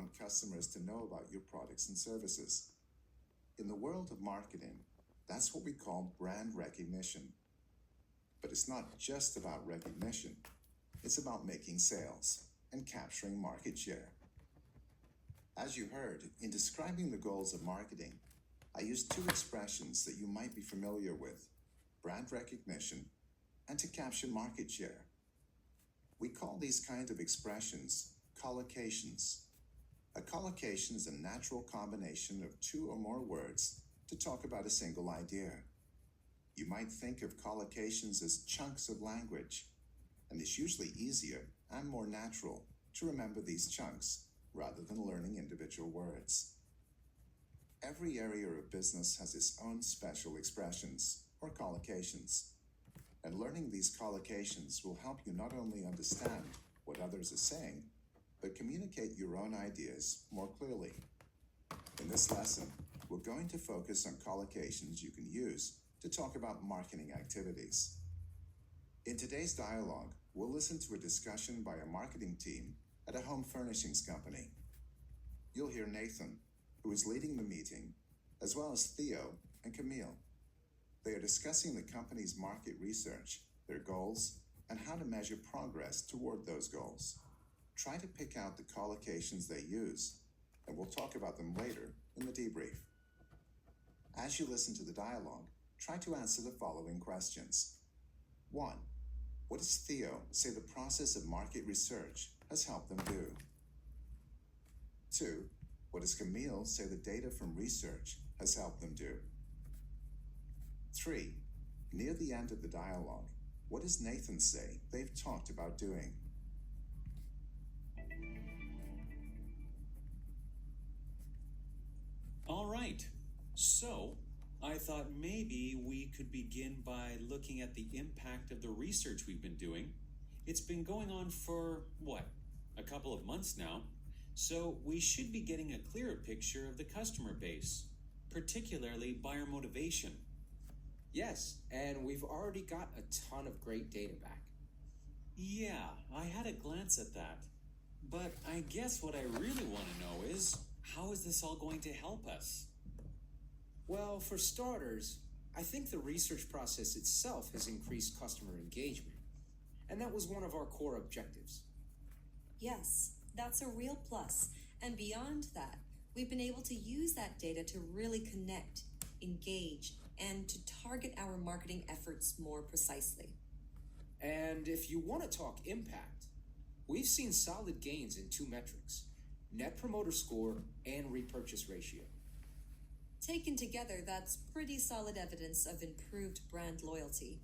want customers to know about your products and services. In the world of marketing, that's what we call brand recognition. But it's not just about recognition. It's about making sales and capturing market share. As you heard, in describing the goals of marketing, I used two expressions that you might be familiar with: brand recognition and to capture market share. We call these kind of expressions collocations. A collocation is a natural combination of two or more words to talk about a single idea. You might think of collocations as chunks of language, and it's usually easier and more natural to remember these chunks rather than learning individual words. Every area of business has its own special expressions or collocations, and learning these collocations will help you not only understand what others are saying, but communicate your own ideas more clearly. In this lesson, we're going to focus on collocations you can use to talk about marketing activities. In today's dialogue, we'll listen to a discussion by a marketing team at a home furnishings company. You'll hear Nathan, who is leading the meeting, as well as Theo and Camille. They are discussing the company's market research, their goals, and how to measure progress toward those goals. Try to pick out the collocations they use, and we'll talk about them later in the debrief. As you listen to the dialogue, try to answer the following questions. 1. What does Theo say the process of market research has helped them do? 2. What does Camille say the data from research has helped them do? 3. Near the end of the dialogue, what does Nathan say they've talked about doing? All right, so I thought maybe we could begin by looking at the impact of the research we've been doing. It's been going on for, a couple of months now, so we should be getting a clearer picture of the customer base, particularly buyer motivation. Yes, and we've already got a ton of great data back. Yeah, I had a glance at that. But I guess what I really want to know is, how is this all going to help us? Well, for starters, I think the research process itself has increased customer engagement, and that was one of our core objectives. Yes, that's a real plus. And beyond that, we've been able to use that data to really connect, engage, and to target our marketing efforts more precisely. And if you want to talk impact, we've seen solid gains in two metrics: Net Promoter Score and repurchase ratio. Taken together, that's pretty solid evidence of improved brand loyalty.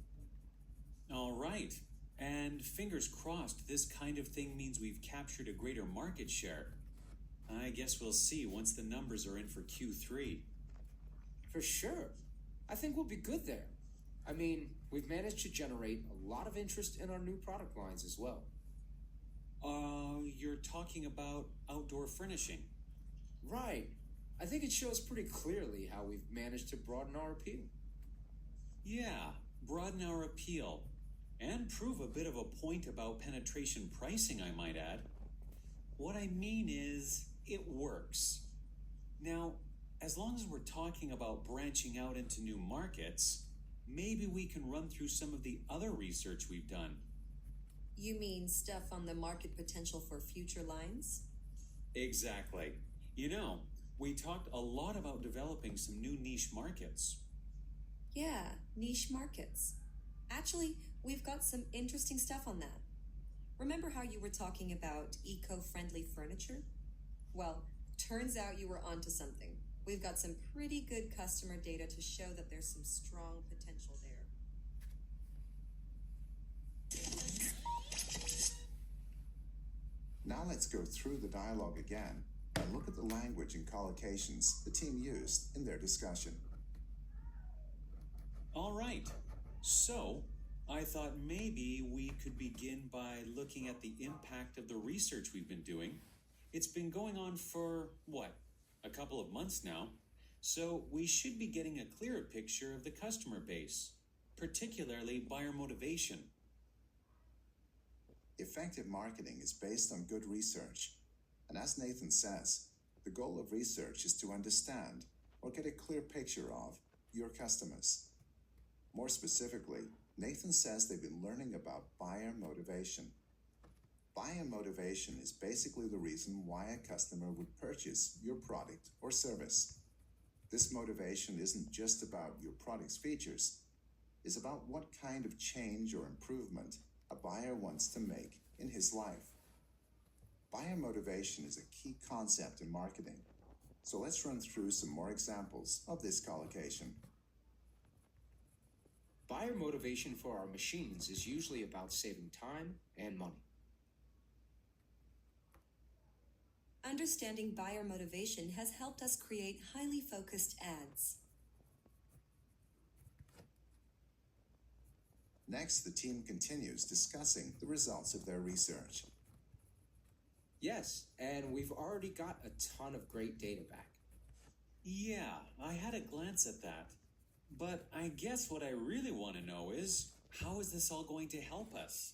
All right, and fingers crossed this kind of thing means we've captured a greater market share. I guess we'll see once the numbers are in for Q3. For sure. I think we'll be good there. I mean, we've managed to generate a lot of interest in our new product lines as well. You're talking about outdoor furnishing. Right. I think it shows pretty clearly how we've managed to broaden our appeal. Yeah, broaden our appeal. And prove a bit of a point about penetration pricing, I might add. What I mean is, it works. Now, as long as we're talking about branching out into new markets, maybe we can run through some of the other research we've done. You mean stuff on the market potential for future lines? Exactly. We talked a lot about developing some new niche markets. Yeah, niche markets. Actually, we've got some interesting stuff on that. Remember how you were talking about eco-friendly furniture? Well, turns out you were onto something. We've got some pretty good customer data to show that there's some strong potential there. Now let's go through the dialogue again and look at the language and collocations the team used in their discussion. All right, so I thought maybe we could begin by looking at the impact of the research we've been doing. It's been going on for, a couple of months now, so we should be getting a clearer picture of the customer base, particularly buyer motivation. Effective marketing is based on good research. And as Nathan says, the goal of research is to understand or get a clear picture of your customers. More specifically, Nathan says they've been learning about buyer motivation. Buyer motivation is basically the reason why a customer would purchase your product or service. This motivation isn't just about your product's features, it's about what kind of change or improvement a buyer wants to make in his life. Buyer motivation is a key concept in marketing, so let's run through some more examples of this collocation. Buyer motivation for our machines is usually about saving time and money. Understanding buyer motivation has helped us create highly focused ads. Next, the team continues discussing the results of their research. Yes, and we've already got a ton of great data back. Yeah, I had a glance at that. But I guess what I really want to know is, how is this all going to help us?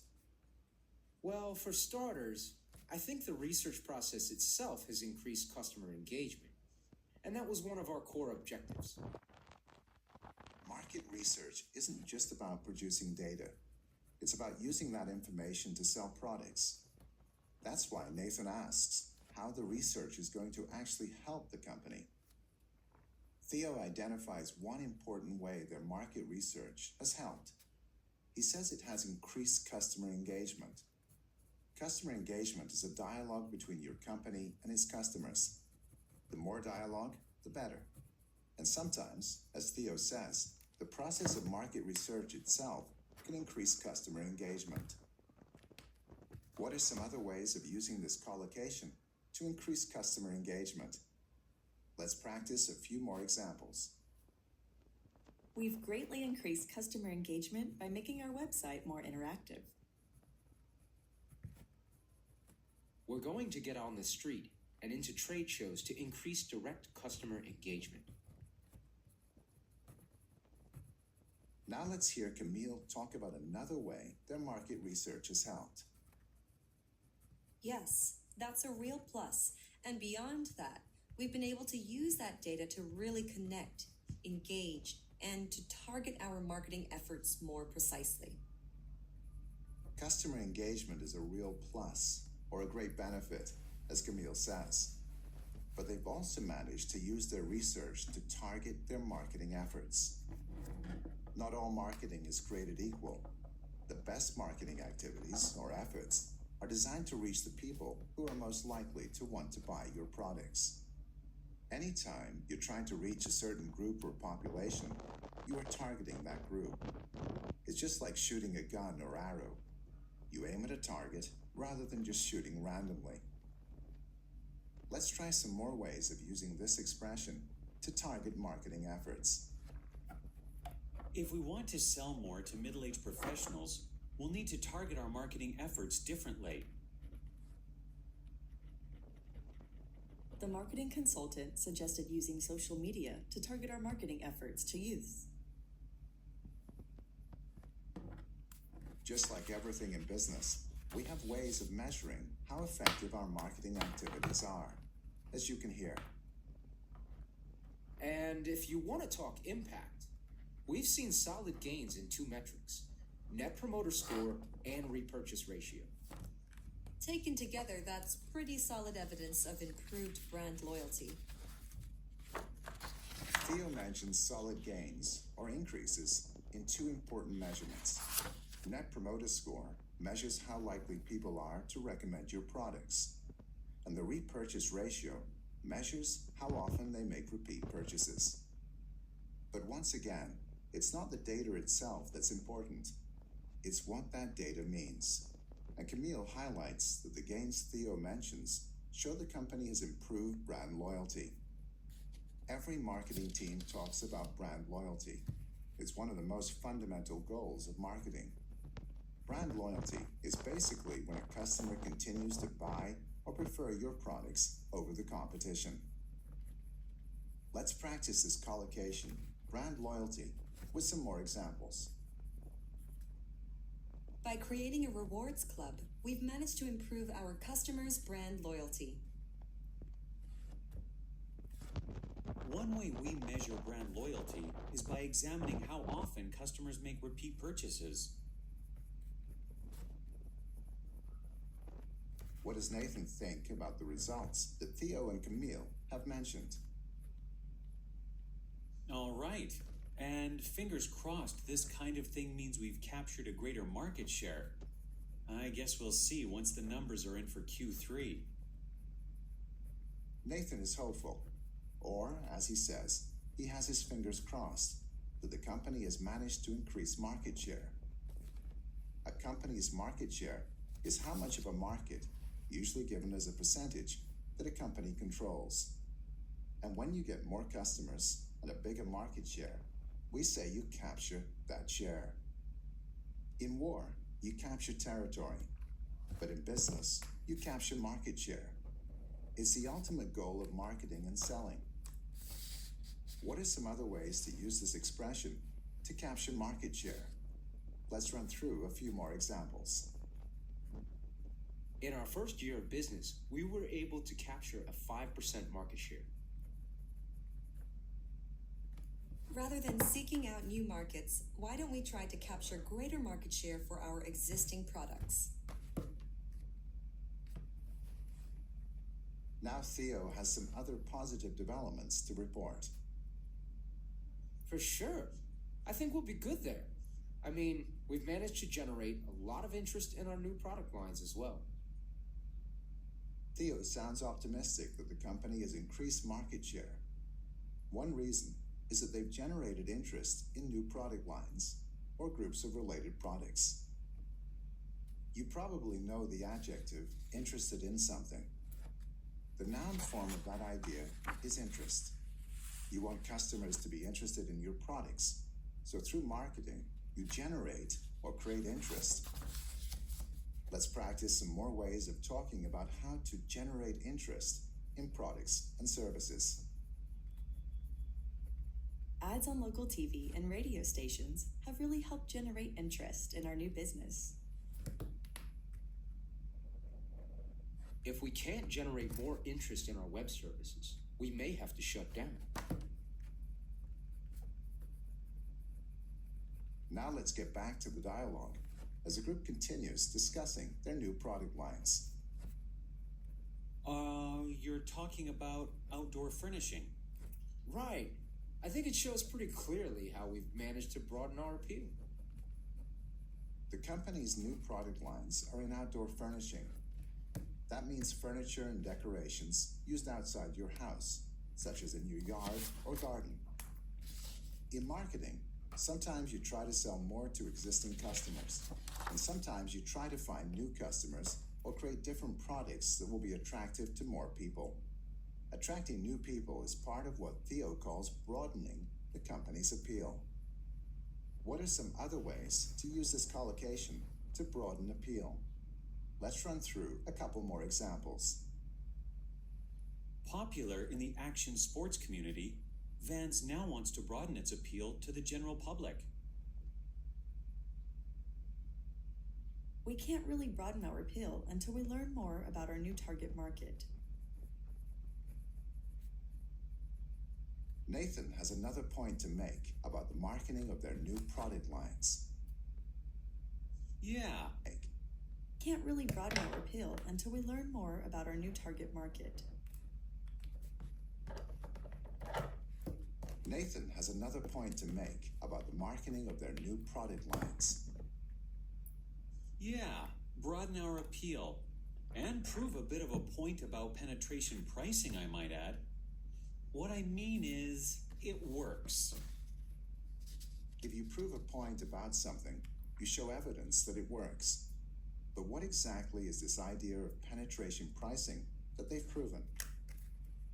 Well, for starters, I think the research process itself has increased customer engagement, and that was one of our core objectives. Market research isn't just about producing data. It's about using that information to sell products. That's why Nathan asks how the research is going to actually help the company. Theo identifies one important way their market research has helped. He says it has increased customer engagement. Customer engagement is a dialogue between your company and its customers. The more dialogue, the better. And sometimes, as Theo says, the process of market research itself can increase customer engagement. What are some other ways of using this collocation to increase customer engagement? Let's practice a few more examples. We've greatly increased customer engagement by making our website more interactive. We're going to get on the street and into trade shows to increase direct customer engagement. Now let's hear Camille talk about another way their market research has helped. Yes, that's a real plus. And beyond that, we've been able to use that data to really connect, engage, and to target our marketing efforts more precisely. Customer engagement is a real plus, or a great benefit, as Camille says. But they've also managed to use their research to target their marketing efforts. Not all marketing is created equal. The best marketing activities, or efforts, are designed to reach the people who are most likely to want to buy your products. Anytime you're trying to reach a certain group or population, you are targeting that group. It's just like shooting a gun or arrow. You aim at a target rather than just shooting randomly. Let's try some more ways of using this expression to target marketing efforts. If we want to sell more to middle-aged professionals, we'll need to target our marketing efforts differently. The marketing consultant suggested using social media to target our marketing efforts to youth. Just like everything in business, we have ways of measuring how effective our marketing activities are, as you can hear. And if you want to talk impact, we've seen solid gains in two metrics: Net Promoter Score and repurchase ratio. Taken together, that's pretty solid evidence of improved brand loyalty. Theo mentions solid gains, or increases, in two important measurements. Net Promoter Score measures how likely people are to recommend your products, and the repurchase ratio measures how often they make repeat purchases. But once again, it's not the data itself that's important. It's what that data means. And Camille highlights that the gains Theo mentions show the company has improved brand loyalty. Every marketing team talks about brand loyalty. It's one of the most fundamental goals of marketing. Brand loyalty is basically when a customer continues to buy or prefer your products over the competition. Let's practice this collocation, brand loyalty, with some more examples. By creating a rewards club, we've managed to improve our customers' brand loyalty. one way we measure brand loyalty is by examining how often customers make repeat purchases. What does Nathan think about the results that Theo and Camille have mentioned? All right. And fingers crossed, this kind of thing means we've captured a greater market share. I guess we'll see once the numbers are in for Q3. Nathan is hopeful, or as he says, he has his fingers crossed that the company has managed to increase market share. A company's market share is how much of a market, usually given as a percentage, that a company controls. And when you get more customers and a bigger market share, we say you capture that share. In war, you capture territory, but in business, you capture market share. It's the ultimate goal of marketing and selling. What are some other ways to use this expression to capture market share? Let's run through a few more examples. In our first year of business, we were able to capture a 5% market share. Rather than seeking out new markets, why don't we try to capture greater market share for our existing products? Now Theo has some other positive developments to report. For sure. I think we'll be good there. I mean, we've managed to generate a lot of interest in our new product lines as well. Theo sounds optimistic that the company has increased market share. One reason is that they've generated interest in new product lines or groups of related products. You probably know the adjective interested in something. The noun form of that idea is interest. You want customers to be interested in your products, so through marketing, you generate or create interest. Let's practice some more ways of talking about how to generate interest in products and services. Ads on local TV and radio stations have really helped generate interest in our new business. If we can't generate more interest in our web services, we may have to shut down. Now let's get back to the dialogue as the group continues discussing their new product lines. You're talking about outdoor furnishing. Right. I think it shows pretty clearly how we've managed to broaden our appeal. The company's new product lines are in outdoor furnishing. That means furniture and decorations used outside your house, such as in your yard or garden. In marketing, sometimes you try to sell more to existing customers, and sometimes you try to find new customers or create different products that will be attractive to more people. Attracting new people is part of what Theo calls broadening the company's appeal. What are some other ways to use this collocation to broaden appeal? Let's run through a couple more examples. Popular in the action sports community, Vans now wants to broaden its appeal to the general public. We can't really broaden our appeal until we learn more about our new target market. Nathan has another point to make about the marketing of their new product lines. Yeah, Can't really broaden our appeal until we learn more about our new target market. Nathan has another point to make about the marketing of their new product lines. yeah, broaden our appeal. And prove a bit of a point about penetration pricing, I might add. What I mean is, it works. If you prove a point about something, you show evidence that it works. But what exactly is this idea of penetration pricing that they've proven?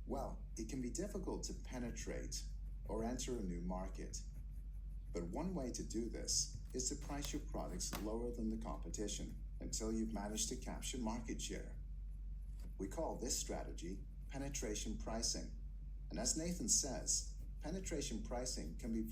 Well, it can be difficult to penetrate or enter a new market. But one way to do this is to price your products lower than the competition until you've managed to capture market share. We call this strategy penetration pricing. And as Nathan says, penetration pricing can be